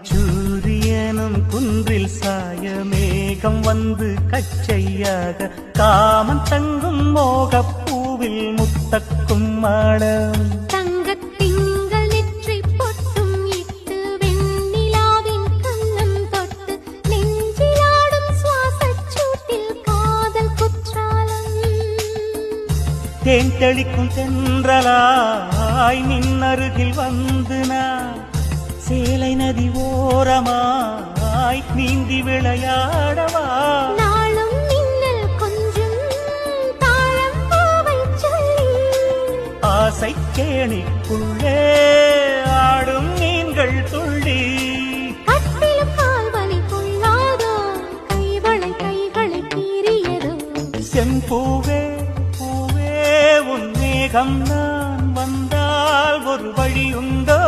அந்திச்சூரியனும் குன்றில் சாய மேகம் வந்து கச்சையாக காமன் தங்கும் மோகப் பூவில் முத்தக்கும் மாடம் தங்கத்திங்கள் நெற்றி பொட்டும் இட்டு வெண்ணிலாவின் கண்ணம் தொட்டு நெஞ்சிலாடும் சுவாசச் சூட்டில் காதல் குற்றாலம் தேன் தெளிக்கும் தென்றலாய் நின்னருகில் வந்து நான் சேலை நதி ஓரமாய் நீந்தி விளையாடவா நாளும் மின்னல் கொஞ்சம் தாழம் பூவை சொல்லி ஆசை கேணிக்குள்ளே ஆடும் மீன்கள் துள்ளி கட்டிலும் கால்வலி கொள்ளாதோ கைகளை கீறியதோ செம்பூவே பூவே உன் மேகம் நான் வந்தால் ஒரு வழி உண்டோ